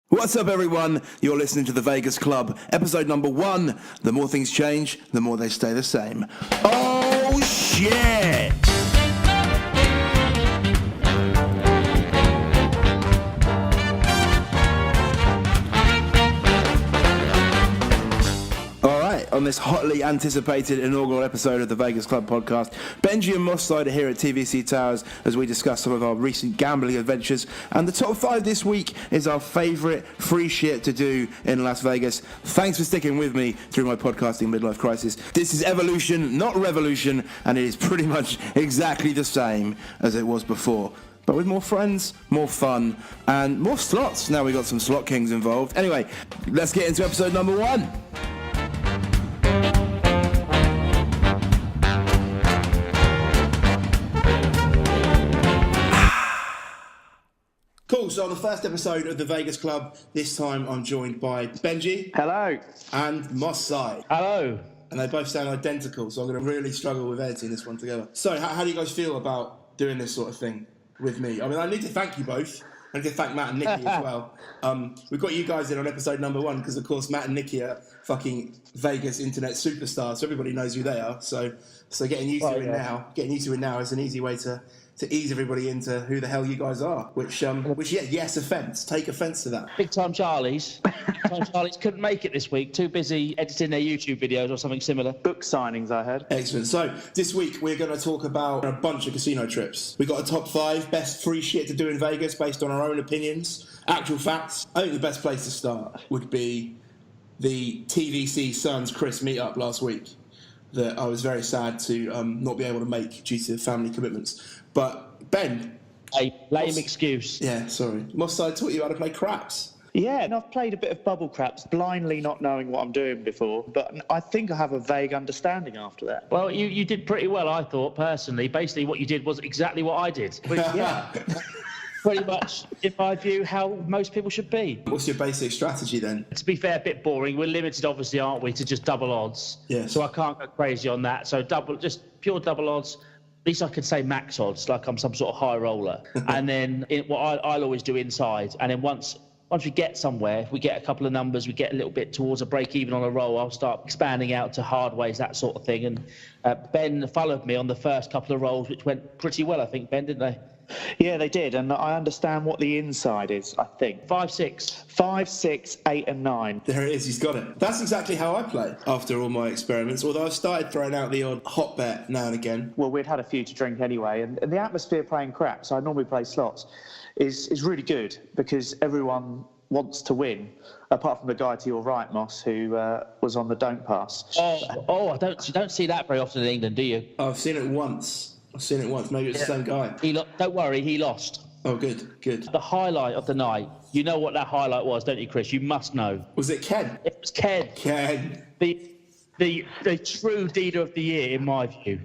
What's up, everyone? You're listening to The Vegas Club, episode number 1. The more things change, the more they stay the same. Oh, shit! On this hotly anticipated inaugural episode of the Vegas Club podcast, Benji and Megazord are here at TVC Towers as we discuss some of our recent gambling adventures, and the top 5 this week is our favourite free shit to do in Las Vegas. Thanks for sticking with me through my podcasting midlife crisis. This is evolution, not revolution, and it is pretty much exactly the same as it was before, but with more friends, more fun, and more slots. Now we got some slot kings involved. Anyway, let's get into episode number 1. Cool, so on the first episode of the Vegas Club, this time I'm joined by Benji. Hello. And Megazord. Hello. And they both sound identical, so I'm going to really struggle with editing this one together. So, how do you guys feel about doing this sort of thing with me? I mean, I need to thank you both. I need to thank Matt and Nicky as well. We've got you guys in on episode number 1 because, of course, Matt and Nicky are fucking Vegas internet superstars, so everybody knows who they are. So getting you two in now is an easy way to ease everybody into who the hell you guys are, which take offence to that. Big Time Charlies. Charlies couldn't make it this week, too busy editing their YouTube videos or something similar. Book signings, I heard. Excellent. So this week we're going to talk about a bunch of casino trips. We got a top 5 best free shit to do in Vegas based on our own opinions, actual facts. I think the best place to start would be the TVC Suns Chris meetup last week that I was very sad to not be able to make due to family commitments. But Ben, a lame excuse. Yeah, sorry. Megazord taught you how to play craps. Yeah, and I've played a bit of bubble craps, blindly not knowing what I'm doing before, but I think I have a vague understanding after that. Well, you did pretty well, I thought, personally. Basically, what you did was exactly what I did. Which, yeah, pretty much, in my view, how most people should be. What's your basic strategy then? To be fair, a bit boring. We're limited, obviously, aren't we, to just double odds. Yes. So I can't go crazy on that. So just pure double odds. At least I could say max odds, like I'm some sort of high roller. And then what I'll always do inside. And then once we get somewhere, if we get a couple of numbers, we get a little bit towards a break even on a roll, I'll start expanding out to hard ways, that sort of thing. And Ben followed me on the first couple of rolls, which went pretty well, I think, Ben, didn't they? Yeah, they did, and I understand what the inside is, I think. 5, 6. 5, 6, 8 and 9. There it is, he's got it. That's exactly how I play after all my experiments, although I've started throwing out the odd hot bet now and again. Well, we'd had a few to drink anyway, and the atmosphere playing craps, I normally play slots, is really good because everyone wants to win, apart from the guy to your right, Moss, who was on the don't pass. You don't see that very often in England, do you? I've seen it once. Maybe it's the same guy. Don't worry, he lost. Oh, good. The highlight of the night, you know what that highlight was, don't you, Chris? You must know. Was it Ken? It was Ken. The true dealer of the year, in my view.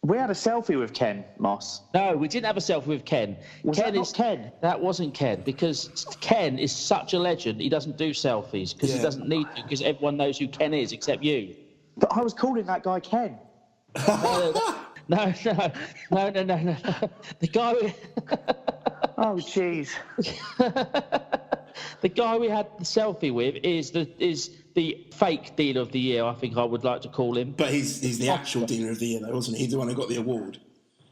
We had a selfie with Ken, Moss. No, we didn't have a selfie with Ken. Ken? That wasn't Ken, because Ken is such a legend, he doesn't do selfies, because he doesn't need to, because everyone knows who Ken is, except you. But I was calling that guy Ken. No. The guy Oh, jeez. The guy we had the selfie with is the fake dealer of the year, I think I would like to call him. But he's the actual dealer of the year, though, wasn't he? He's the one who got the award.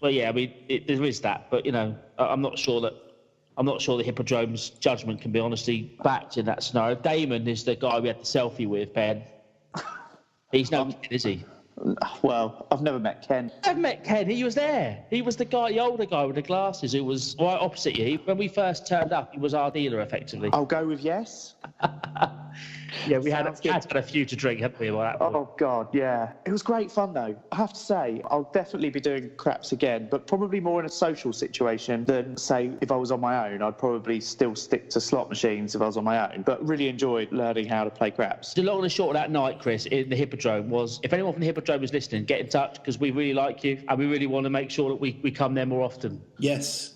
Well, yeah, I mean, there is that, but, I'm not sure the Hippodrome's judgment can be honestly backed in that scenario. Damon is the guy we had the selfie with, Ben. He's no kid, is he? Well, I've never met Ken. I've met Ken. He was there. He was the older guy with the glasses who was right opposite you. When we first turned up, he was our dealer, effectively. I'll go with yes. Yeah, we had a few to drink, hadn't we? Oh, God, yeah. It was great fun, though. I have to say, I'll definitely be doing craps again, but probably more in a social situation than, say, if I was on my own. I'd probably still stick to slot machines if I was on my own, but really enjoyed learning how to play craps. The long and the short of that night, Chris, in the Hippodrome was, if anyone from the Hippodrome is listening, get in touch, because we really like you, and we really want to make sure that we come there more often. Yes.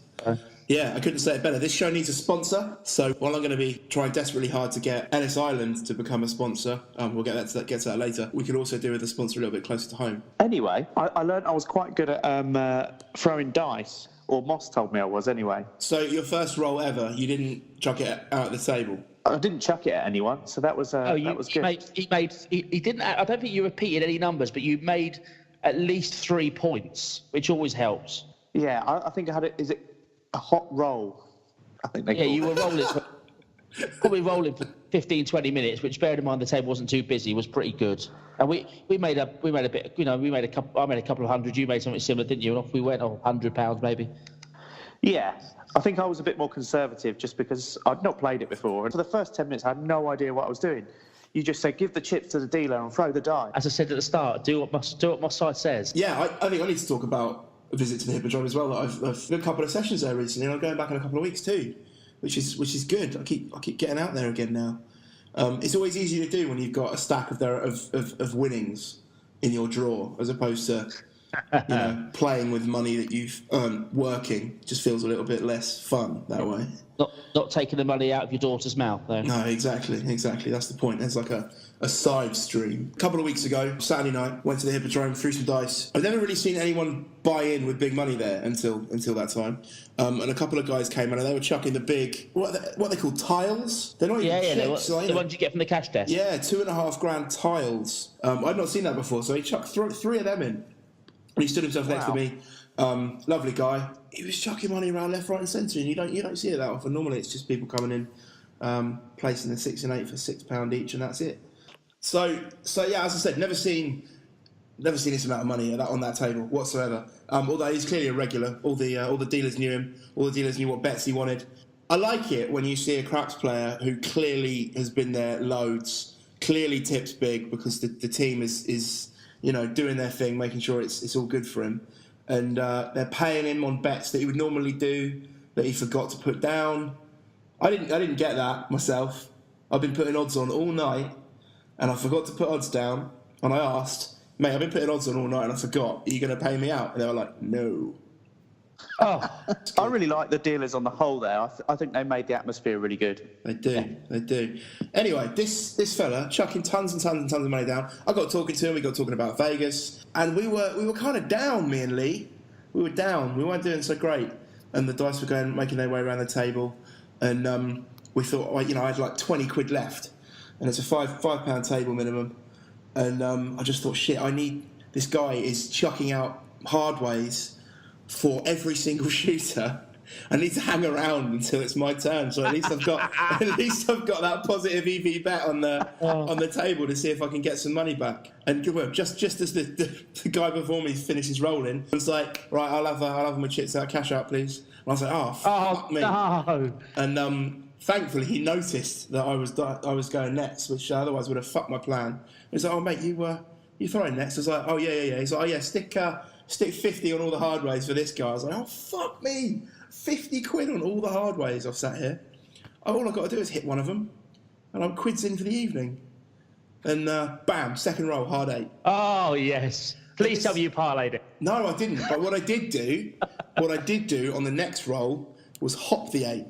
Yeah, I couldn't say it better. This show needs a sponsor, so while I'm going to be trying desperately hard to get Ellis Island to become a sponsor, we'll get to that later. We could also do with a sponsor a little bit closer to home. Anyway, I learned I was quite good at throwing dice or Moss told me I was anyway. So your first roll ever, you didn't chuck it out the table? I didn't chuck it at anyone, so that was that was good. He didn't. I don't think you repeated any numbers, but you made at least 3 points, which always helps. Yeah, I think I had it. Is it a hot roll? I think they. Yeah, you were rolling. Probably rolling for 15, 20 minutes, which, bearing in mind the table wasn't too busy, was pretty good. And we made a bit. You know, we made a couple. I made a couple of hundred. You made something similar, didn't you? And off we went. £100 maybe. Yeah, I think I was a bit more conservative just because I'd not played it before. And for the first 10 minutes, I had no idea what I was doing. You just say, give the chips to the dealer and throw the die. As I said at the start, do what my side says. Yeah, I think I need to talk about a visit to the Hippodrome as well. I've done a couple of sessions there recently, and I'm going back in a couple of weeks too, which is good. I keep getting out there again now. It's always easy to do when you've got a stack of winnings in your drawer, as opposed to playing with money that you've earned working. Just feels a little bit less fun that way. Not taking the money out of your daughter's mouth, though. No, exactly. That's the point. There's like a side stream. A couple of weeks ago, Saturday night, went to the Hippodrome, threw some dice. I've never really seen anyone buy in with big money there until that time. And a couple of guys came in and they were chucking the big, what are they called, tiles? They're not even chips. The ones you get from the cash desk. Yeah, $2,500 tiles. I'd not seen that before, so he chucked 3 of them in. And he stood himself next to me. Lovely guy. He was chucking money around left, right, and centre, and you don't see it that often. Normally, it's just people coming in, placing the 6 and 8 for £6 each, and that's it. So yeah, as I said, never seen this amount of money on that table whatsoever. Although he's clearly a regular. All the dealers knew him. All the dealers knew what bets he wanted. I like it when you see a craps player who clearly has been there loads, clearly tips big because the team is doing their thing, making sure it's all good for him. And they're paying him on bets that he would normally do, that he forgot to put down. I didn't get that myself. I've been putting odds on all night, and I forgot to put odds down. And I asked, mate, I've been putting odds on all night, and I forgot. Are you going to pay me out? And they were like, no. Oh, I really like the dealers on the whole there. I think they made the atmosphere really good. They do. Anyway, this fella chucking tons and tons and tons of money down. I got talking to him. We got talking about Vegas, and we were kind of down. Me and Lee, we were down. We weren't doing so great, and the dice were making their way around the table, and we thought, I had like 20 quid left, and it's a £5 table minimum, and I just thought, shit, this guy is chucking out hard ways for every single shooter. I need to hang around until it's my turn, so at least I've got that positive EV bet on the table to see if I can get some money back. And just as the guy before me finishes rolling, I was like, right, I'll have my chips out, cash out, please. And I was like, fuck me. No. And thankfully he noticed that I was going next, which otherwise would have fucked my plan. He's like, oh mate, you throwing next? I was like, oh yeah. He's like, oh yeah, stick 50 on all the hard ways for this guy. I was like, oh fuck me, 50 quid on all the hard ways. I've sat here. All I've got to do is hit one of them, and I'm quids in for the evening. And bam, second roll, hard 8. Oh yes. Please tell me you parlayed it. No, I didn't. But what I did do on the next roll was hop the 8.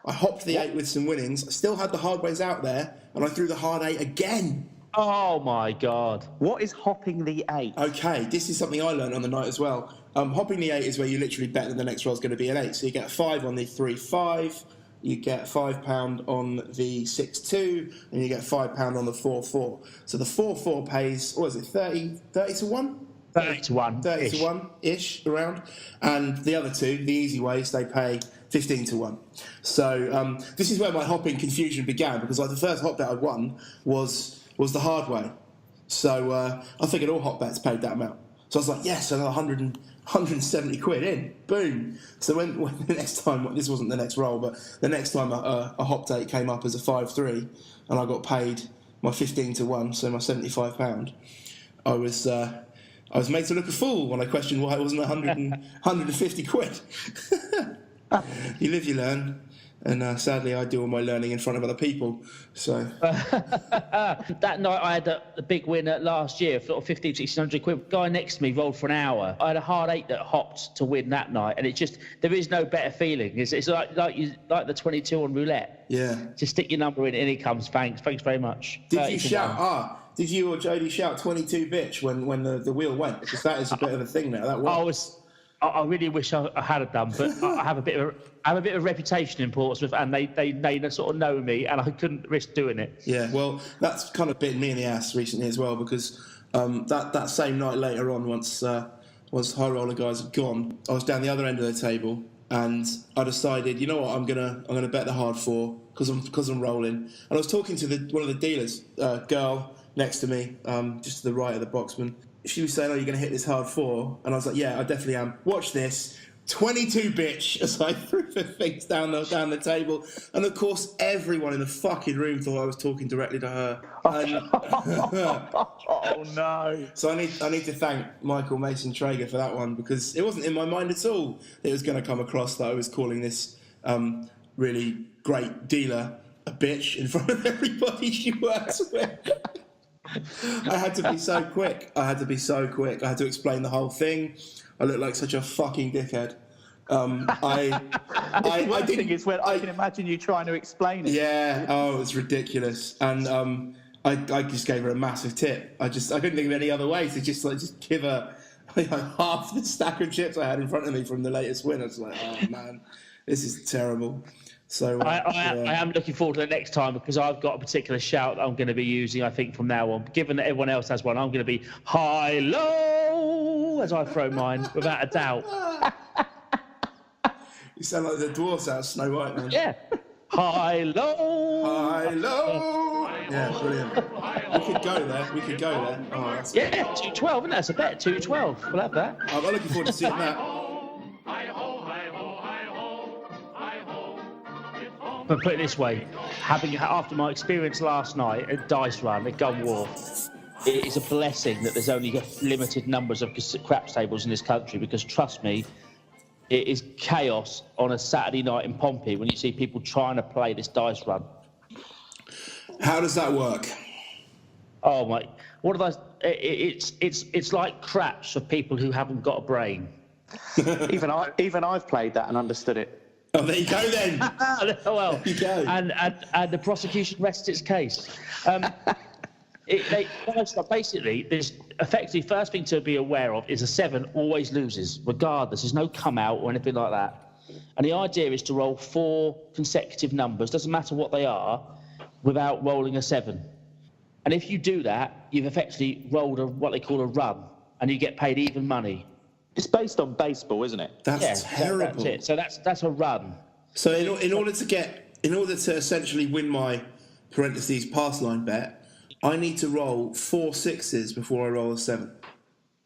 I hopped the 8 with some winnings. I still had the hard ways out there, and I threw the hard 8 again. Oh my God. What is hopping the 8? Okay, this is something I learned on the night as well. Hopping the 8 is where you literally bet that the next roll is going to be an 8. So you get 5 on the 3-5, you get £5 on the 6-2, and you get £5 on the 4-4. So the 4-4 pays, what is it, 30 to 1? 30 to 1. 30 to 1-ish, around. And the other two, the easy ways, they pay 15 to 1. So this is where my hopping confusion began, because the first hop that I won was the hard way. So I figured all hot bets paid that amount. So I was like, yes, another 170 quid in. Boom. So when the next time, this wasn't the next roll, but the next time a hop date came up as a 5-3, and I got paid my 15 to 1, so my £75, I was made to look a fool when I questioned why it wasn't 150 quid. You live, you learn. And sadly, I do all my learning in front of other people. So that night, I had the big winner last year, sort of 15, 1600 quid. Guy next to me rolled for an hour. I had a hard 8 that hopped to win that night, and there is no better feeling. It's like the 22 on roulette. Yeah. Just stick your number in, and it comes. Thanks very much. Did you shout? Did you or Jodie shout 22 bitch when the wheel went? Because that is a bit of a thing now. That was. I really wish I had done, but I have a bit of reputation in Portsmouth, and they sort of know me, and I couldn't risk doing it. Yeah, well, that's kind of bitten me in the ass recently as well, because that same night later on, once high roller guys had gone, I was down the other end of the table, and I decided, you know what, I'm gonna bet the hard four because I'm rolling. And I was talking to one of the dealers, girl next to me, just to the right of the boxman. She was saying, "Oh, you're going to hit this hard four?" And I was like, "Yeah, I definitely am. Watch this." 22 bitch as I threw the things down the table. And of course, everyone in the fucking room thought I was talking directly to her. And, Oh no! So I need to thank Michael Mason Traeger for that one, because it wasn't in my mind at all that it was going to come across that I was calling this really great dealer a bitch in front of everybody she works with. I had to be so quick. I had to explain the whole thing. I look like such a fucking dickhead. I can imagine you trying to explain it. Yeah. Oh, it's ridiculous. And I just gave her a massive tip. I couldn't think of any other way to just give her half the stack of chips I had in front of me from the latest win. I was like, oh man, this is terrible. So I am looking forward to the next time, because I've got a particular shout that I'm going to be using, I think, from now on. Given that everyone else has one, I'm going to be high-low as I throw mine, without a doubt. You sound like the dwarfs out of Snow White, man. Yeah. High-low. High-low. Yeah, brilliant. We could go there. Oh, that's Yeah, 212, isn't that? That's a bet, 212. We'll have that. I'm looking forward to seeing that. But put it this way, after my experience last night at Dice Run at Gun Wharf, it is a blessing that there's only limited numbers of craps tables in this country, because trust me, it is chaos on a Saturday night in Pompey when you see people trying to play this Dice Run. How does that work? Oh my! What are those? It's like craps for people who haven't got a brain. Even I've played that and understood it. Oh, there you go then. Well, there you go. And the prosecution rests its case. Basically, there's effectively, first thing to be aware of is a 7 always loses, regardless. There's no come out or anything like that. And the idea is to roll 4 consecutive numbers, doesn't matter what they are, without rolling a 7. And if you do that, you've effectively rolled what they call a run, and you get paid even money. It's based on baseball, isn't it? That's terrible. That's it. So that's a run. So in order to essentially win my parentheses pass line bet, I need to roll 4 6s before I roll a 7.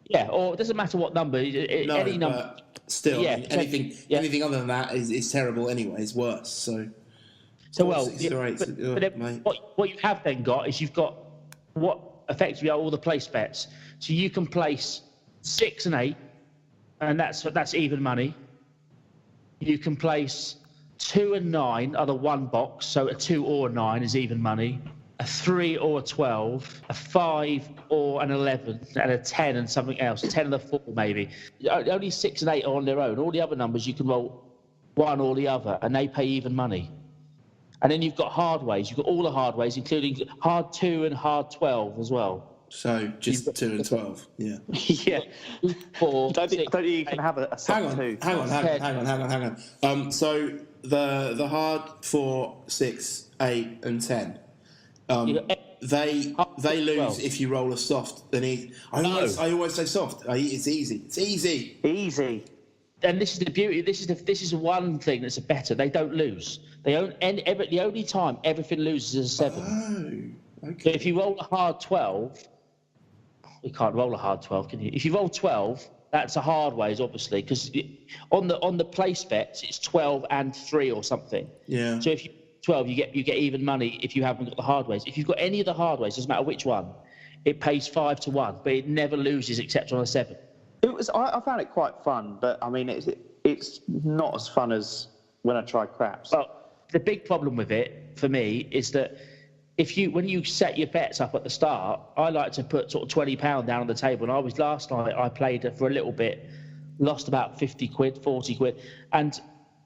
Yeah, or it doesn't matter what number. Any number. But still, Yeah, anything other than that is terrible anyway. It's worse. So well, mate. What you have then got is you've got what effectively are all the place bets. So you can place 6 and 8. And that's even money. You can place 2 and 9 are the one box, so a 2 or a 9 is even money. A 3 or a 12, a 5 or an 11, and a 10 and something else. A 10 and a 4 maybe. Only 6 and 8 are on their own. All the other numbers you can roll one or the other, and they pay even money. And then you've got hard ways. You've got all the hard ways, including hard 2 and hard 12 as well. So just 2 and 12, yeah. Yeah. 4. Don't think you can have a sub 2. Hang on. So the hard 4, 6, 8, and 10. They lose if you roll a soft. I always say soft. It's easy. It's easy. Easy. And this is the beauty. This is one thing that's a better. They don't lose. The only time everything loses is a 7. Oh, okay. So if you roll a hard 12. You can't roll a hard 12, can you? If you roll 12, that's a hard ways, obviously, because on the place bets it's 12 and 3 or something. Yeah. So if you 12, you get even money if you haven't got the hard ways. If you've got any of the hard ways, doesn't matter which one, it pays 5 to 1, but it never loses except on a 7. I found it quite fun, but I mean it's not as fun as when I tried craps. Well, the big problem with it for me is that when you set your bets up at the start, I like to put sort of £20 down on the table. And last night I played for a little bit, lost about 50 quid, 40 quid, and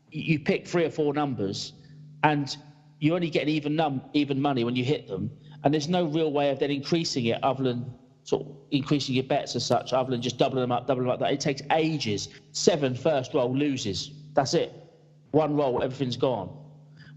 you pick 3 or 4 numbers, and you only get even money when you hit them, and there's no real way of then increasing it other than sort of increasing your bets as such, other than just doubling them up. That. It takes ages. 7 first roll loses. That's it. 1 roll, everything's gone.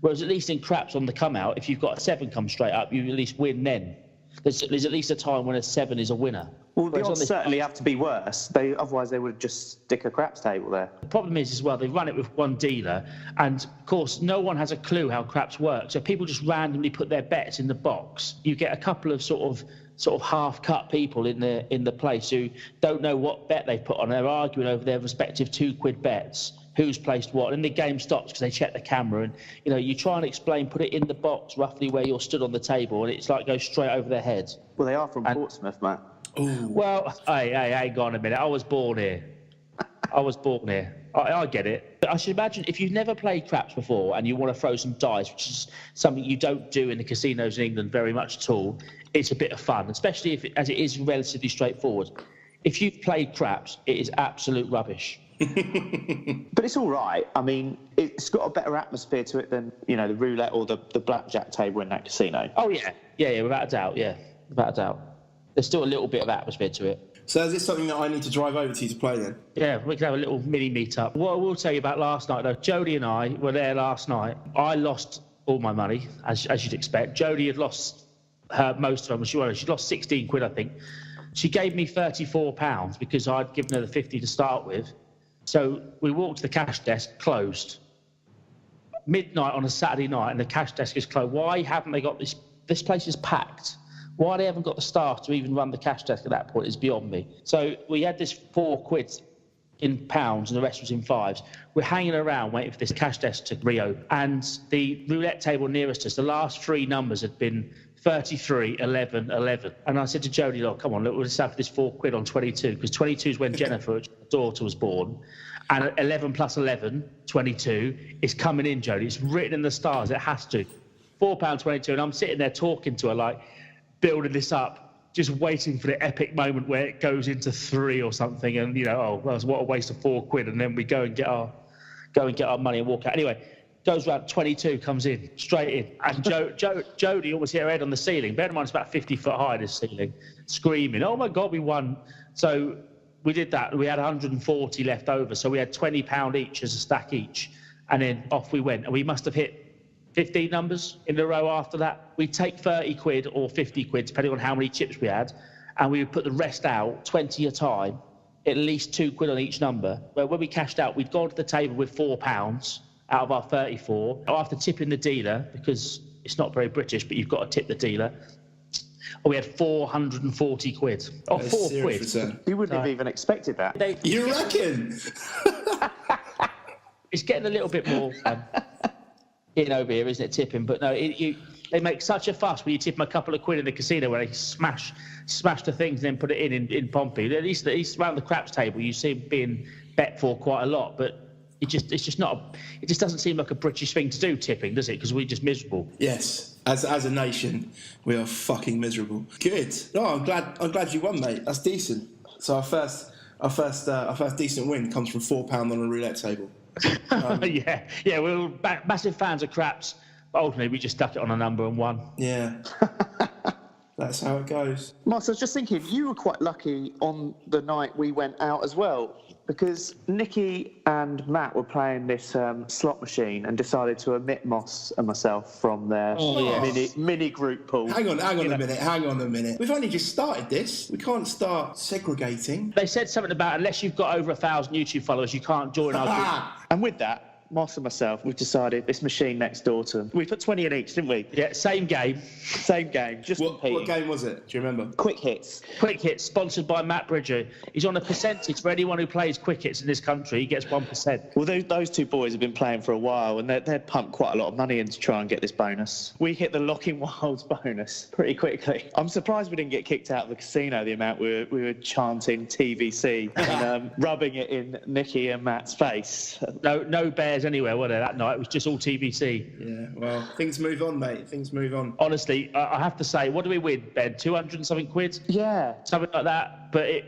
Whereas at least in craps on the come out, if you've got a 7 come straight up, you at least win then. There's at least a time when a 7 is a winner. Well, the odds certainly have to be worse. Otherwise, they would just stick a craps table there. The problem is as well, they run it with one dealer, and of course, no one has a clue how craps work. So people just randomly put their bets in the box. You get a couple of sort of half-cut people in the place who don't know what bet they put on. They're arguing over their respective £2 bets. Who's placed what, and the game stops because they check the camera, and you try and explain, put it in the box roughly where you're stood on the table, and it's like goes straight over their heads. Well, they are from Portsmouth, Matt. Ooh. Well, hey, hang on a minute. I was born here. I get it. But I should imagine if you've never played craps before and you want to throw some dice, which is something you don't do in the casinos in England very much at all, it's a bit of fun, especially as it is relatively straightforward. If you've played craps, it is absolute rubbish. But it's all right. I mean, it's got a better atmosphere to it than the roulette or the blackjack table in that casino. Oh yeah, without a doubt. There's still a little bit of atmosphere to it. So is this something that I need to drive over to you to play then? Yeah, we can have a little mini meet-up. What I will tell you about last night, though, Jodie and I were there last night. I lost all my money, as you'd expect. Jodie had lost most of them. She'd lost 16 quid, I think. She gave me £34 because I'd given her the 50 to start with. So we walked to the cash desk, closed. Midnight on a Saturday night, and the cash desk is closed. Why haven't they got this? This place is packed. Why they haven't got the staff to even run the cash desk at that point is beyond me. So we had this £4 in pounds, and the rest was in fives. We're hanging around waiting for this cash desk to reopen. And the roulette table nearest us, the last 3 numbers had been 33, 11, 11. And I said to Jodie, look, come on, look, we'll just have this £4 on 22, because 22 is when Jennifer, her daughter, was born. And 11 plus 11, 22, is coming in, Jodie. It's written in the stars. It has to. £4.22. And I'm sitting there talking to her, like, building this up, just waiting for the epic moment where it goes into 3 or something. And, what a waste of £4. And then we go and get our money and walk out. Anyway, goes round, 22 comes in, straight in. And Jodie almost hit her head on the ceiling. Bear in mind, it's about 50 foot high, this ceiling, screaming, oh my God, we won. So we did that. We had 140 left over. So we had £20 each as a stack each. And then off we went. And we must have hit 15 numbers in a row after that. We'd take 30 quid or 50 quid, depending on how many chips we had. And we would put the rest out, 20 a time, at least £2 on each number. Where when we cashed out, we'd gone to the table with £4 out of our 34. After tipping the dealer, because it's not very British, but you've got to tip the dealer, we had 440 quid. Oh, 4 quid. You wouldn't have even expected that. You reckon? It's getting a little bit more in over here, isn't it, tipping? But no, they make such a fuss when you tip them a couple of quid in the casino where they smash the things and then put it in Pompey. At least around the craps table, you see them being bet for quite a lot, but it just doesn't seem like a British thing to do, tipping, does it? Because we're just miserable. Yes, as a nation, we are fucking miserable. Good. No, I'm glad you won, mate. That's decent. So our first decent win comes from £4 on a roulette table. Yeah, we're massive fans of craps, but ultimately we just stuck it on a number and won. Yeah. That's how it goes. Mark, I was just thinking, you were quite lucky on the night we went out as well, because Nicky and Matt were playing this slot machine and decided to omit Moss and myself from their mini group pool. Hang on a minute. We've only just started this. We can't start segregating. They said something about unless you've got over 1,000 YouTube followers, you can't join our group. And with that, Moss and myself, we've decided this machine next door to them. We put 20 in each, didn't we? Yeah, same game. Just what game was it? Do you remember? Quick Hits. Quick Hits, sponsored by Matt Bridger. He's on a percentage for anyone who plays Quick Hits in this country. He gets 1%. Well, those two boys have been playing for a while, and they'd pumped quite a lot of money in to try and get this bonus. We hit the Locking Wilds bonus pretty quickly. I'm surprised we didn't get kicked out of the casino, the amount we were chanting TVC and rubbing it in Nicky and Matt's face. No bears anywhere, were there, that night? It was just all TVC. Yeah, well, things move on, mate. Things move on. Honestly, I have to say, what do we win, Ben? 200 and something quid? Yeah. Something like that. But I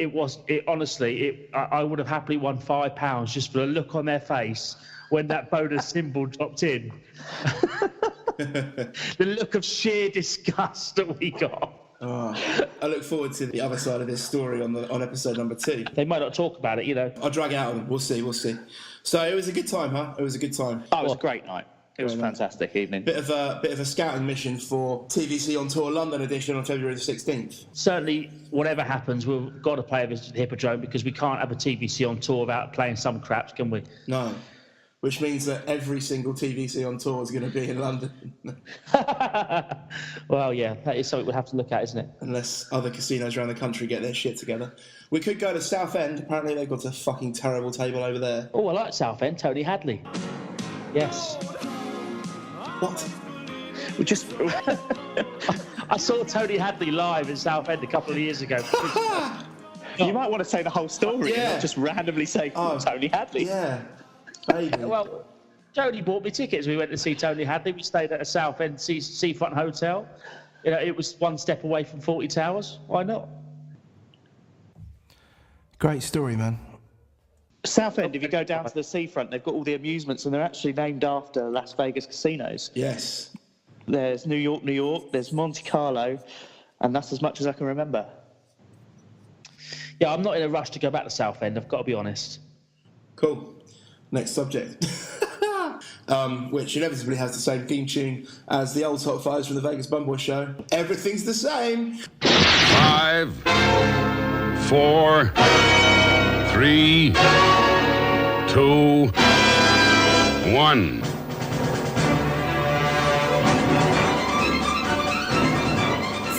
would have happily won £5 just for the look on their face when that bonus symbol dropped in. The look of sheer disgust that we got. I look forward to the other side of this story on episode number 2. They might not talk about it, you know. I'll drag it out of them. We'll see. So it was a good time, huh? It was a good time. Oh, it was a great night. It was a fantastic evening. Bit of a scouting mission for TVC on Tour London edition on February the 16th. Certainly, whatever happens, we've got to play a visit to the Hippodrome because we can't have a TVC on tour without playing some craps, can we? No. Which means that every single TVC on tour is going to be in London. Well, yeah, that is something we'll have to look at, isn't it? Unless other casinos around the country get their shit together. We could go to Southend. Apparently they've got a fucking terrible table over there. Oh, I like Southend. Tony Hadley. Yes. What? We just... I saw Tony Hadley live in Southend a couple of years ago. You might want to say the whole story and not just randomly say Tony Hadley. Yeah. Baby. Well, Tony bought me tickets. We went to see Tony Hadley. We stayed at a Southend seafront hotel. You know, it was one step away from 40 Towers. Why not? Great story, man. Southend, if you go down to the seafront, they've got all the amusements and they're actually named after Las Vegas casinos. Yes. There's New York, there's Monte Carlo, and that's as much as I can remember. Yeah, I'm not in a rush to go back to Southend, I've got to be honest. Cool. Next subject. Which inevitably has the same theme tune as the old Top 5s from the Vegas Bumboy Show. Everything's the same. 5, 4, 3, 2, 1.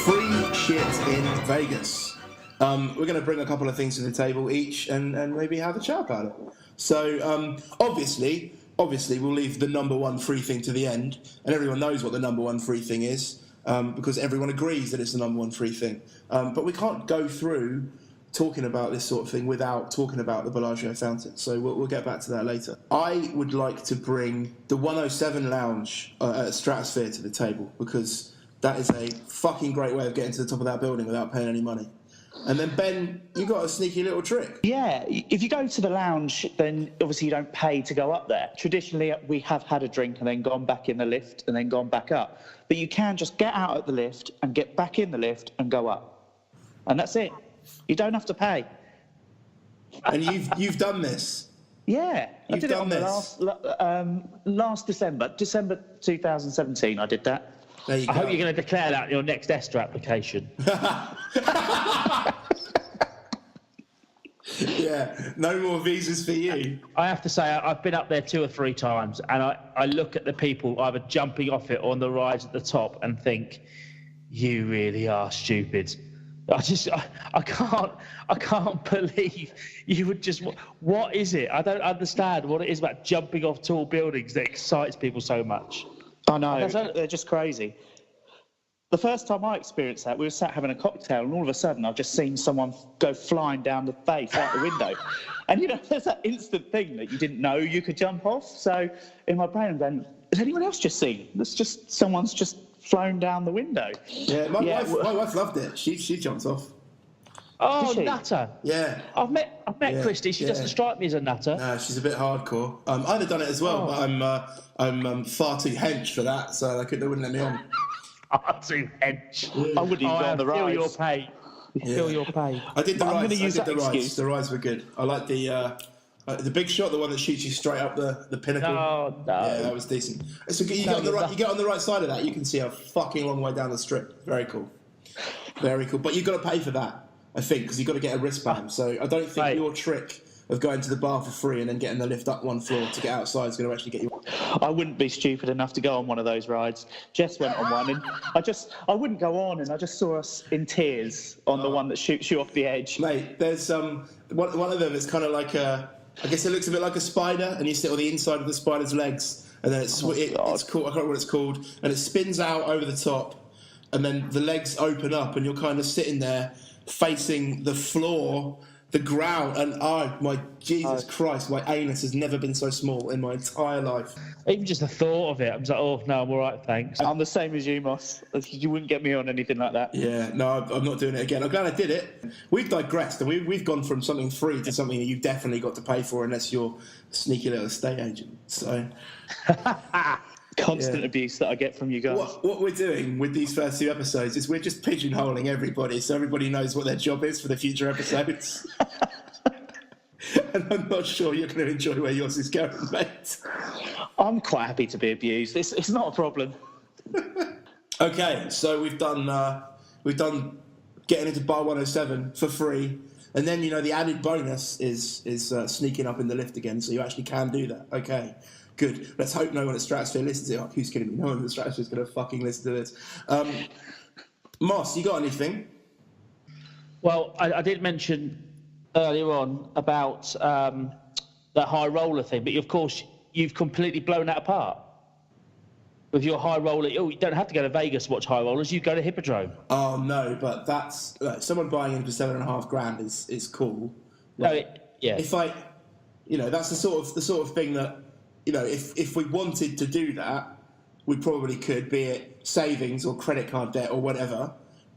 Free shit in Vegas. We're going to bring a couple of things to the table each and maybe have a chat about it. So, obviously, we'll leave the number one free thing to the end, and everyone knows what the number one free thing is, because everyone agrees that it's the number one free thing. But we can't go through talking about this sort of thing without talking about the Bellagio fountain. So we'll get back to that later. I would like to bring the 107 Lounge at Stratosphere to the table, because that is a fucking great way of getting to the top of that building without paying any money. And then, Ben, you got a sneaky little trick. Yeah, if you go to the lounge, then obviously you don't pay to go up there. Traditionally, we have had a drink and then gone back in the lift and then gone back up. But you can just get out of the lift and get back in the lift and go up. And that's it. You don't have to pay. And you've done this? Yeah. You've I did done it this? last December 2017 I did that. There you I go. hope you're going to declare that in your next ESTA application. Yeah, no more visas for you. I have to say, I've been up there 2 or 3 times, and I look at the people either jumping off it or on the rides at the top and think, you really are stupid. I can't believe you would just. What is it? I don't understand what it is about jumping off tall buildings that excites people so much. I know, they're just crazy. The first time I experienced that, we were sat having a cocktail, and all of a sudden I've just seen someone go flying down the face out the window. And, you know, there's that instant thing that you didn't know you could jump off. So in my brain, I'm going, has anyone else just seen? Someone's just flown down the window. Yeah, my wife loved it. She jumped off. Oh, Did she? nutter. Yeah. I've met Christy. She doesn't strike me as a nutter. No, she's a bit hardcore. I'd have done it as well, but I'm far too hench for that, so they wouldn't let me on. Too hench. I wouldn't even go on the Feel rides. your pain. Feel your pain. I did the I'm rides. gonna use that excuse. The rides were good. I like the big shot, the one that shoots you straight up the pinnacle. No. Yeah, that was decent. So you get on the right side of that, you can see a fucking long way down the strip. Very cool. Very cool. But you've got to pay for that, I think, because you've got to get a wristband. So I don't think your trick of going to the bar for free and then getting the lift up one floor to get outside is going to actually get you. I wouldn't be stupid enough to go on one of those rides. Jess went on one, and I wouldn't go on, and I just saw us in tears on the one that shoots you off the edge. Mate, there's one of them is kind of like I guess it looks a bit like a spider, and you sit on the inside of the spider's legs, and then it's called, I can't remember what it's called, and it spins out over the top, and then the legs open up, and you're kind of sitting there facing the floor, the ground, and my Jesus Christ, my anus has never been so small in my entire life. Even just the thought of it, I'm just like, oh no, I'm all right, thanks. I'm the same as you, Moss. You wouldn't get me on anything like that. Yeah, no, I'm not doing it again. I'm glad I did it. We've digressed, and we've gone from something free to something that you've definitely got to pay for unless you're a sneaky little estate agent. So, constant abuse that I get from you guys. What we're doing with these first 2 episodes is we're just pigeonholing everybody so everybody knows what their job is for the future episodes. And I'm not sure you're going to enjoy where yours is going, mate. I'm quite happy to be abused. It's not a problem. Okay, so we've done getting into Bar 107 for free, and then the added bonus is sneaking up in the lift again, so you actually can do that. Okay, good. Let's hope no one at Stratosphere listens to it. Oh, who's kidding me? No one at Stratosphere is going to fucking listen to this. Moss, you got anything? Well, I did mention earlier on about that high roller thing, but of course you've completely blown that apart with your high roller. Oh, you don't have to go to Vegas to watch high rollers. You go to Hippodrome. Oh no, but that's someone buying in for $7.5 grand is cool. If I, that's the sort of thing that if we wanted to do that, we probably could, be it savings or credit card debt or whatever.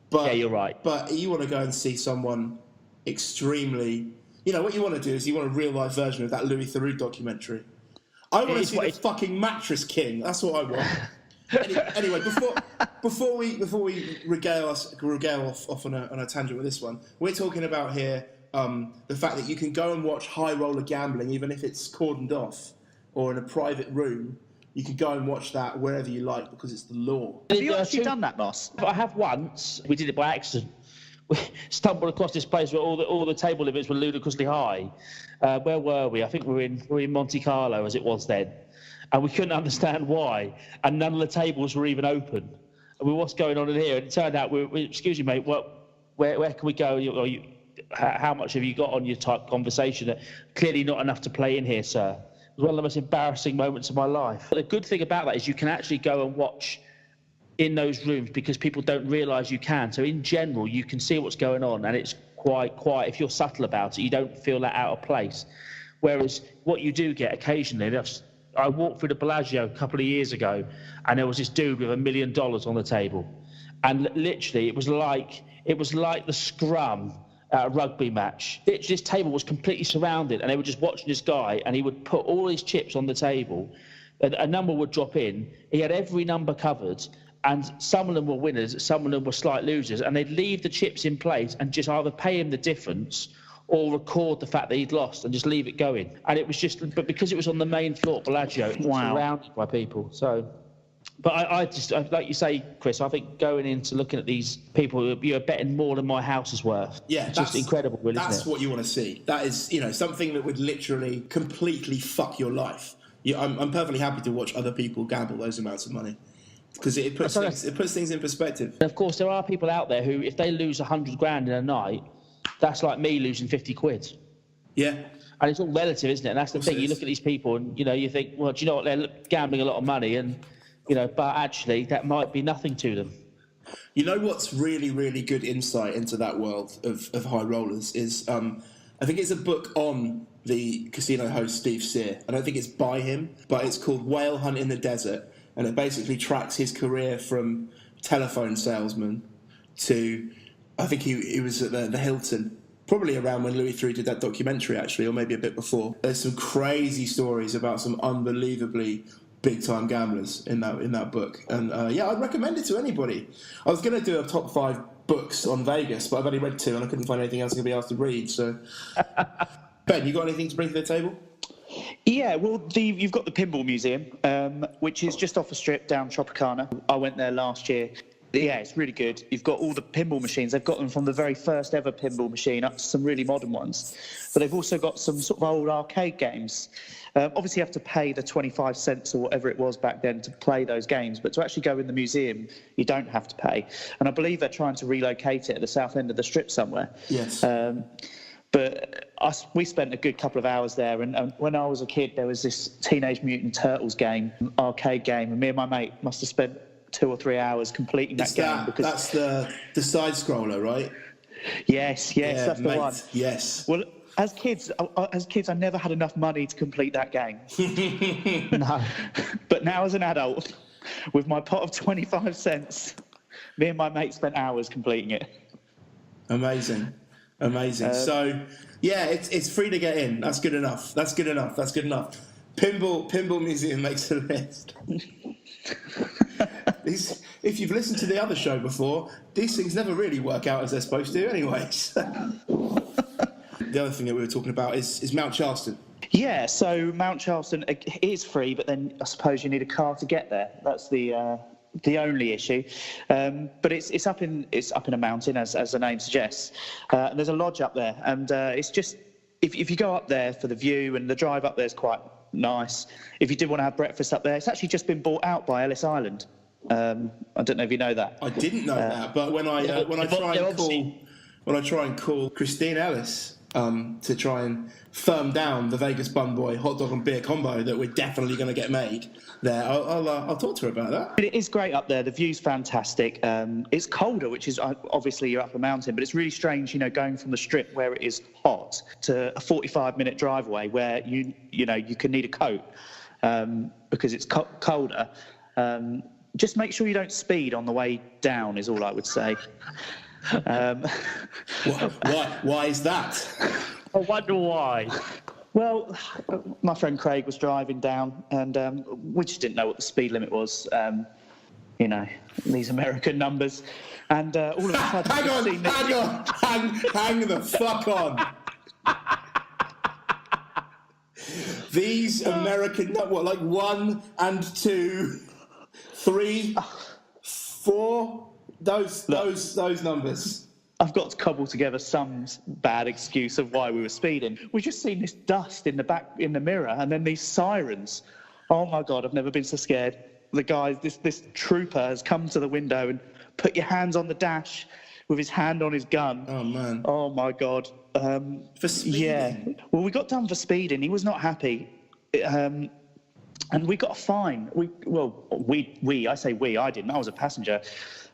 But yeah, you're right. But you want to go and see someone extremely, what you want to do is you want a real life version of that Louis Theroux documentary. I want to see the fucking Mattress King. That's what I want. Anyway, before we regale off on a tangent with this one, we're talking about here the fact that you can go and watch high roller gambling, even if it's cordoned off or in a private room. You can go and watch that wherever you like because it's the law. Have you actually done that, Moss? I have once. We did it by accident. We stumbled across this place where all the table limits were ludicrously high. Where were we? I think we were in Monte Carlo as it was then, and we couldn't understand why. And none of the tables were even open. And we, what's going on in here? And it turned out, excuse me, mate, where can we go? How much have you got on your type conversation? Clearly not enough to play in here, sir. It was one of the most embarrassing moments of my life. But the good thing about that is you can actually go and watch in those rooms because people don't realise you can. So in general, you can see what's going on, and it's quite quiet. If you're subtle about it, you don't feel that out of place. Whereas what you do get occasionally, I walked through the Bellagio a couple of years ago, and there was this dude with $1 million on the table, and literally it was like the scrum at a rugby match. This table was completely surrounded, and they were just watching this guy, and he would put all his chips on the table. A number would drop in. He had every number covered. And some of them were winners, some of them were slight losers, and they'd leave the chips in place and just either pay him the difference or record the fact that he'd lost and just leave it going. And it was but because it was on the main floor at Bellagio, it was surrounded by people. So, but I just, like you say, Chris, I think going into looking at these people, you're betting more than my house is worth. Yeah, it's just incredible, really, isn't it? That's what you want to see. That is, something that would literally completely fuck your life. I'm perfectly happy to watch other people gamble those amounts of money. Because it puts things in perspective. And of course, there are people out there who, if they lose 100 grand in a night, that's like me losing 50 quid. Yeah. And it's all relative, isn't it? And that's the thing. You look at these people and, you think, well, do you know what? They're gambling a lot of money and, but actually that might be nothing to them. You know what's really, really good insight into that world of high rollers is, I think it's a book on the casino host Steve Sear. I don't think it's by him, but it's called Whale Hunt in the Desert. And it basically tracks his career from telephone salesman to, I think he was at the Hilton, probably around when Louis Theroux did that documentary, actually, or maybe a bit before. There's some crazy stories about some unbelievably big-time gamblers in that book. And, I'd recommend it to anybody. I was going to do a top 5 books on Vegas, but I've only read 2 and I couldn't find anything else I'm going to be asked to read. So, Ben, you got anything to bring to the table? Yeah, well, you've got the Pinball Museum, which is just off a strip down Tropicana. I went there last year. Yeah, it's really good. You've got all the pinball machines. They've got them from the very first ever pinball machine up to some really modern ones. But they've also got some sort of old arcade games. Obviously, you have to pay the 25 cents or whatever it was back then to play those games. But to actually go in the museum, you don't have to pay. And I believe they're trying to relocate it at the south end of the strip somewhere. Yes. But we spent a good couple of hours there, and when I was a kid, there was this Teenage Mutant Turtles game, arcade game, and me and my mate must have spent 2 or 3 hours completing that game. Because that's the side scroller, right? Yes, yeah, that's the one. Yes. Well, as kids, I never had enough money to complete that game. No. But now as an adult, with my pot of 25 cents, me and my mate spent hours completing it. Amazing. So, yeah, it's free to get in. That's good enough. Pinball Museum makes a list. If you've listened to the other show before, these things never really work out as they're supposed to anyways. The other thing that we were talking about is Mount Charleston. Yeah, so Mount Charleston is free, but then I suppose you need a car to get there. That's the only issue. But it's up in a mountain, as the name suggests. And there's a lodge up there, and it's just if you go up there for the view, and the drive up there is quite nice. If you did want to have breakfast up there, it's actually just been bought out by Ellis Island. I don't know if you know that. I didn't know that, but when I try and call Christine Ellis to try and firm down the Vegas Bun Boy hot dog and beer combo that we're definitely going to get made there, I'll talk to her about that. But it is great up there. The view's fantastic. It's colder, which is obviously you're up a mountain, but it's really strange, going from the strip where it is hot to a 45-minute drive away where you can need a coat because it's colder. Just make sure you don't speed on the way down is all I would say. Why is that? I wonder why. Well, my friend Craig was driving down, and we just didn't know what the speed limit was. These American numbers, and all of a sudden, hang the fuck on. These American, like 1 and 2, 3, 4. Those numbers. I've got to cobble together some bad excuse of why we were speeding. We've just seen this dust in the mirror, and then these sirens. Oh my God, I've never been so scared. The guy, this trooper has come to the window and put your hands on the dash with his hand on his gun. Oh man. Oh my God. For speeding? Yeah. Well, we got done for speeding. He was not happy. And we got a fine. I say we, I didn't. I was a passenger.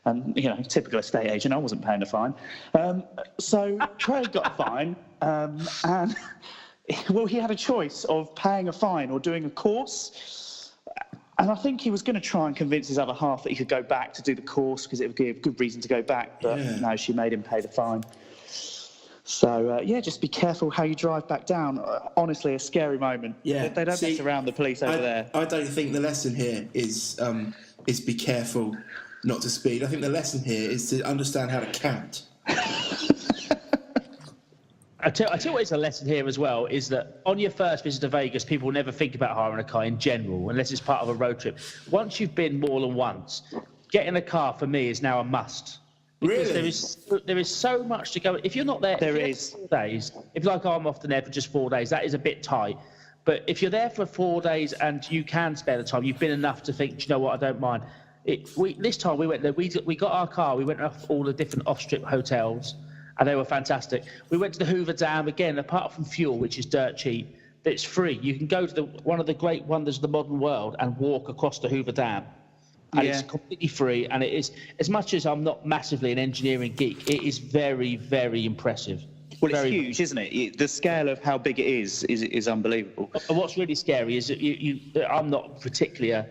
And, typical estate agent, I wasn't paying the fine. So Craig got a fine. And, he had a choice of paying a fine or doing a course. And I think he was going to try and convince his other half that he could go back to do the course because it would give a good reason to go back. But no, she made him pay the fine. So, just be careful how you drive back down. Honestly, a scary moment. Yeah. They don't mess around, the police over there. I don't think the lesson here is be careful not to speed. I think the lesson here is to understand how to cant. I tell you what is a lesson here as well, is that on your first visit to Vegas, people will never think about hiring a car in general, unless it's part of a road trip. Once you've been more than once, getting a car for me is now a must. Because really? There is so much to go. If you're not there, 4 days. If I'm often there for just 4 days, that is a bit tight. But if you're there for 4 days and you can spare the time, you've been enough to think, do you know what, I don't mind. This time we went there. We got our car. We went off all the different off-strip hotels, and they were fantastic. We went to the Hoover Dam again. Apart from fuel, which is dirt cheap, it's free. You can go to one of the great wonders of the modern world and walk across the Hoover Dam, and it's completely free. And it is, as much as I'm not massively an engineering geek, it is very, very impressive. Well, it's huge, isn't it? The scale of how big it is unbelievable. And what's really scary is that I'm not particularly a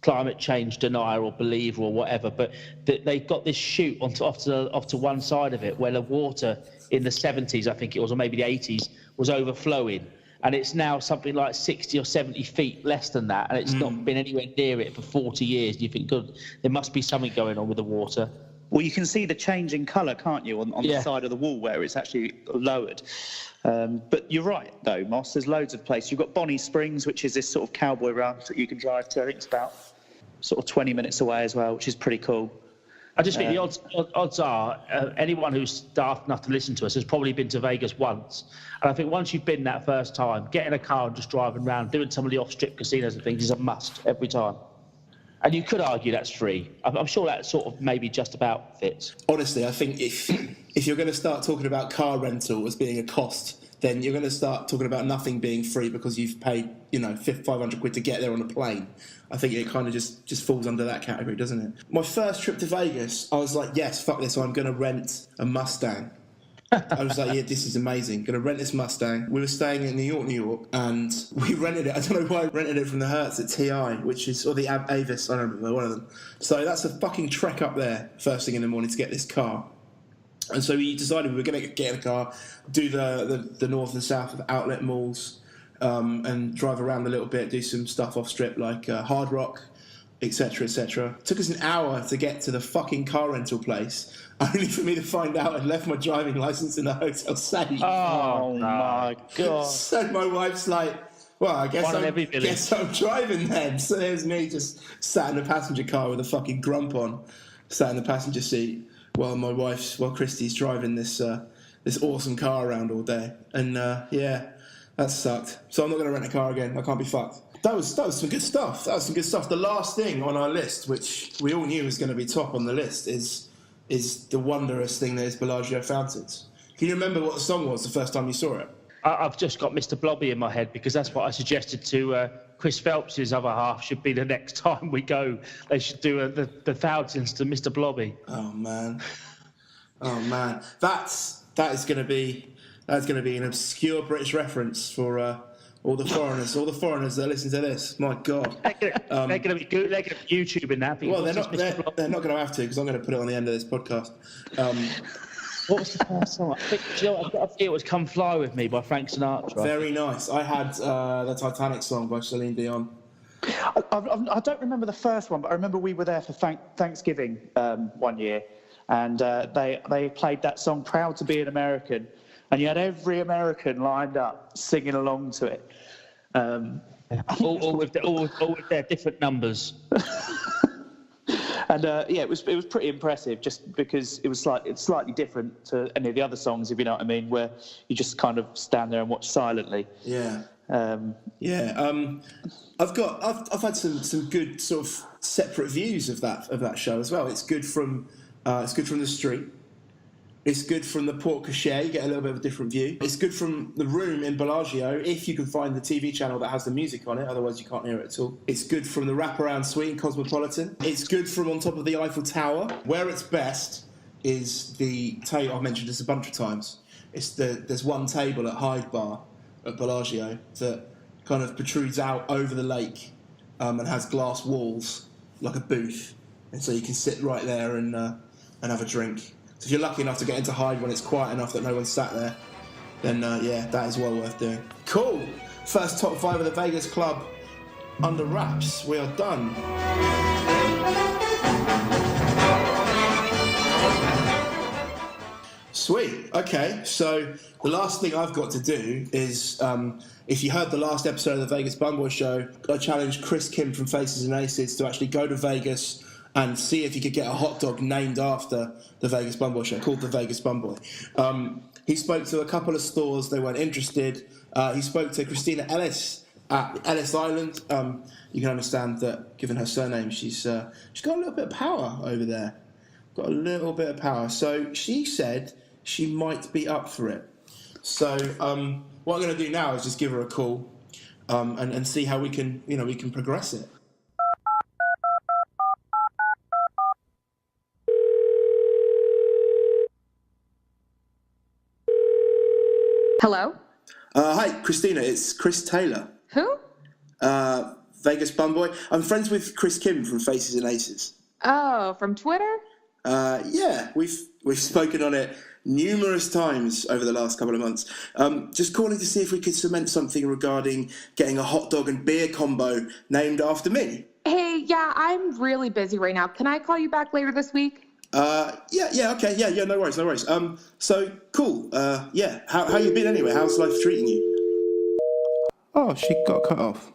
climate change denier or believer or whatever, but they've got this chute off to one side of it where the water in the 70s, I think it was, or maybe the 80s, was overflowing, and it's now something like 60 or 70 feet less than that, and it's not been anywhere near it for 40 years. You think, good, there must be something going on with the water. Well, you can see the change in colour, can't you, on the side of the wall where it's actually lowered. But you're right, though, Moss. There's loads of places. You've got Bonnie Springs, which is this sort of cowboy ranch that you can drive to. I think it's about sort of 20 minutes away as well, which is pretty cool. I just think the odds are anyone who's daft enough to listen to us has probably been to Vegas once. And I think once you've been that first time, getting a car and just driving around, doing some of the off-strip casinos and things is a must every time. And you could argue that's free. I'm sure that sort of maybe just about fits. Honestly, I think if you're going to start talking about car rental as being a cost, then you're going to start talking about nothing being free because you've paid, 500 quid to get there on a plane. I think it kind of just falls under that category, doesn't it? My first trip to Vegas, I was like, yes, fuck this, I'm going to rent a Mustang. I was like, yeah, this is amazing. Going to rent this Mustang. We were staying in New York, and we rented it. I don't know why I rented it from the Hertz at TI, or the Avis, I don't remember, one of them. So that's a fucking trek up there, first thing in the morning, to get this car. And so we decided we were going to get in a car, do the north and south of outlet malls, and drive around a little bit, do some stuff off strip like Hard Rock, etc., etc. Took us an hour to get to the fucking car rental place, only for me to find out I'd left my driving licence in the hotel safe. Oh my God. So my wife's like, well, I guess I'm driving then. So there's me just sat in the passenger car with a fucking grump on, sat in the passenger seat while Christy's driving this awesome car around all day. And yeah, that sucked. So I'm not going to rent a car again. I can't be fucked. That was some good stuff. The last thing on our list, which we all knew was going to be top on the list, is the wondrous thing that is Bellagio Fountains. Can you remember what the song was the first time you saw it? I've just got Mr. Blobby in my head because that's what I suggested to Chris Phelps' other half. Should be the next time we go. They should do the Fountains to Mr. Blobby. Oh man, that's going to be an obscure British reference for all the foreigners that listen to this. My God, they're going to be YouTubing that. Well, they're not going to have to, because I'm going to put it on the end of this podcast. What was the first song? I think it was "Come Fly With Me" by Frank Sinatra. Very nice. I had the Titanic song by Celine Dion. I don't remember the first one, but I remember we were there for Thanksgiving one year, and they played that song "Proud to Be an American," and you had every American lined up singing along to it. All with their different numbers. And yeah, it was pretty impressive, just because it's slightly different to any of the other songs, if you know what I mean, where you just kind of stand there and watch silently. Yeah. I've had some good sort of separate views of that show as well. It's good from the street. It's good from the porte cochere. You get a little bit of a different view. It's good from the room in Bellagio, if you can find the TV channel that has the music on it. Otherwise, you can't hear it at all. It's good from the wraparound suite in Cosmopolitan. It's good from on top of the Eiffel Tower. Where it's best is the table. I've mentioned this a bunch of times. There's one table at Hyde Bar at Bellagio that kind of protrudes out over the lake and has glass walls like a booth, and so you can sit right there and have a drink. So if you're lucky enough to get into Hyde when it's quiet enough that no one's sat there, then yeah, that is well worth doing. Cool. First top 5 of the Vegas Club under wraps. We are done. Sweet. Okay, so the last thing I've got to do is, if you heard the last episode of the Vegas Bumboy Show, I challenged Chris Kim from Faces and Aces to actually go to Vegas and see if he could get a hot dog named after the Vegas Bumboy Show, called the Vegas Bumboy. He spoke to a couple of stores. They weren't interested. He spoke to Christina Ellis at Ellis Island. You can understand that, given her surname, she's got a little bit of power over there. Got a little bit of power. So she said she might be up for it. So what I'm going to do now is just give her a call and see how we can progress it. Hello? Hi, Christina. It's Chris Taylor. Who? Vegas Bumboy. I'm friends with Chris Kim from Faces and Aces. Oh, from Twitter? Yeah, we've spoken on it numerous times over the last couple of months. Just calling to see if we could cement something regarding getting a hot dog and beer combo named after me. Hey, yeah, I'm really busy right now. Can I call you back later this week? Yeah, okay, yeah, no worries. So, cool, yeah, how you been anyway? How's life treating you? Oh, she got cut off.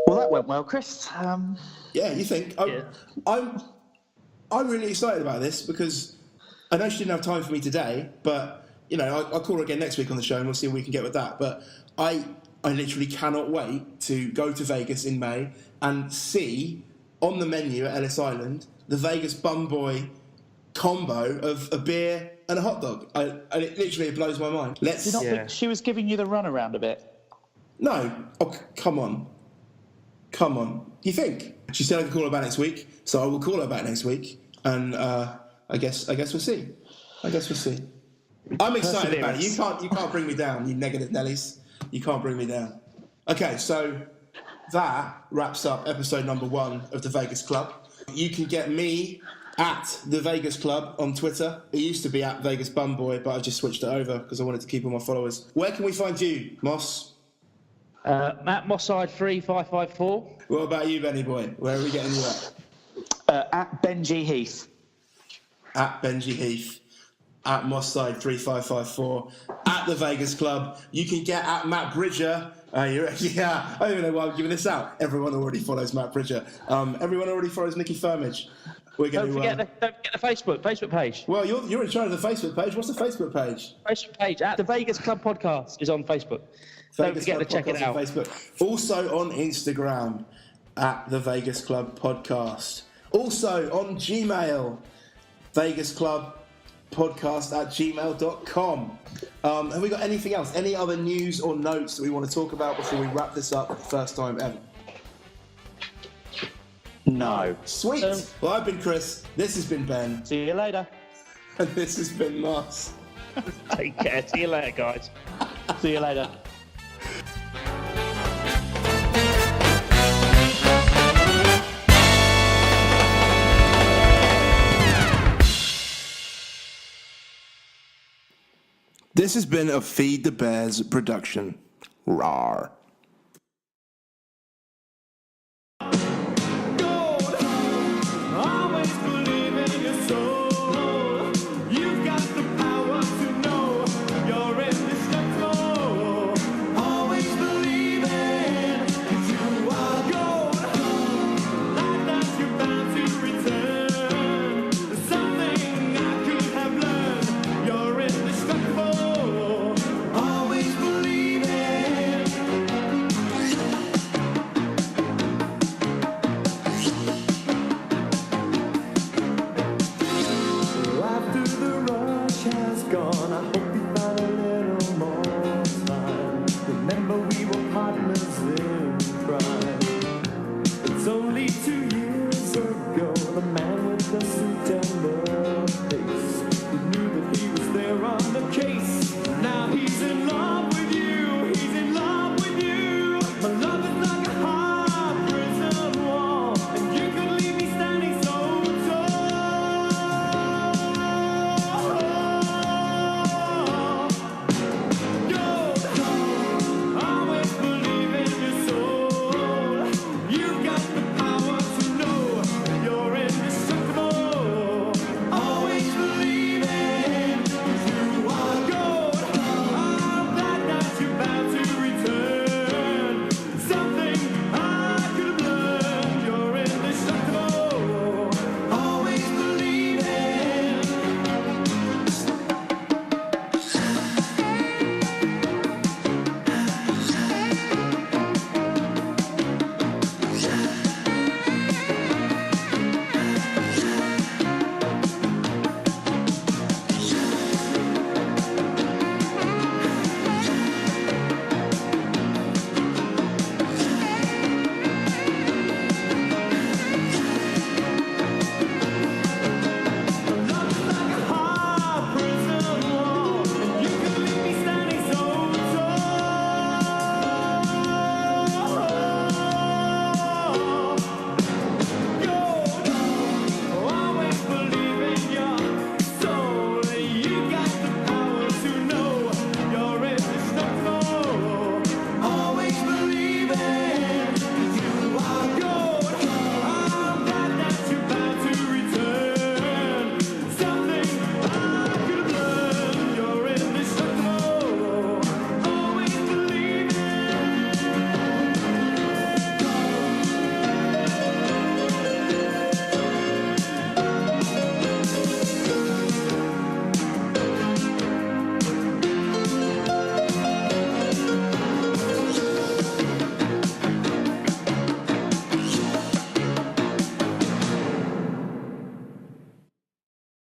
Well, that went well, Chris. Yeah, you think? I'm really excited about this because I know she didn't have time for me today, but, I'll call her again next week on the show and we'll see what we can get with that. But I literally cannot wait to go to Vegas in May and see on the menu at Ellis Island the Vegas Bumboy combo of a beer and a hot dog. And it literally blows my mind. Did you not think she was giving you the runaround a bit? No. Oh, come on. You think? She said I could call her back next week, so I will call her back next week, and I guess we'll see. I'm excited about it. You can't bring me down, you negative Nellies. You can't bring me down. Okay, so that wraps up episode number 1 of the Vegas Club. You can get me at the Vegas Club on Twitter. It used to be at Vegas Bumboy, but I just switched it over because I wanted to keep all my followers. Where can we find you, Moss? Matt Mosside 3554. What about you, Benny boy? Where are we getting you At Benji Heath. At Benji Heath. At Mosside 3554. At the Vegas Club. You can get at Matt Bridger. Yeah, I don't even know why I'm giving this out. Everyone already follows Matt Bridger. Everyone already follows Nicky Firmage. Don't forget the Facebook page. Well, you're in charge of the Facebook page. What's the Facebook page? Facebook page at the Vegas Club Podcast is on Facebook. Don't forget to check it out. On Facebook. Also on Instagram at the Vegas Club Podcast. Also on Gmail, Vegas Club Podcast at gmail.com. Have we got anything else? Any other news or notes that we want to talk about before we wrap this up for the first time ever? No. Sweet. Well, I've been Chris. This has been Ben. See you later. And this has been Moss. Take care. See you later, guys. See you later. This has been a Feed the Bears production. Rawr.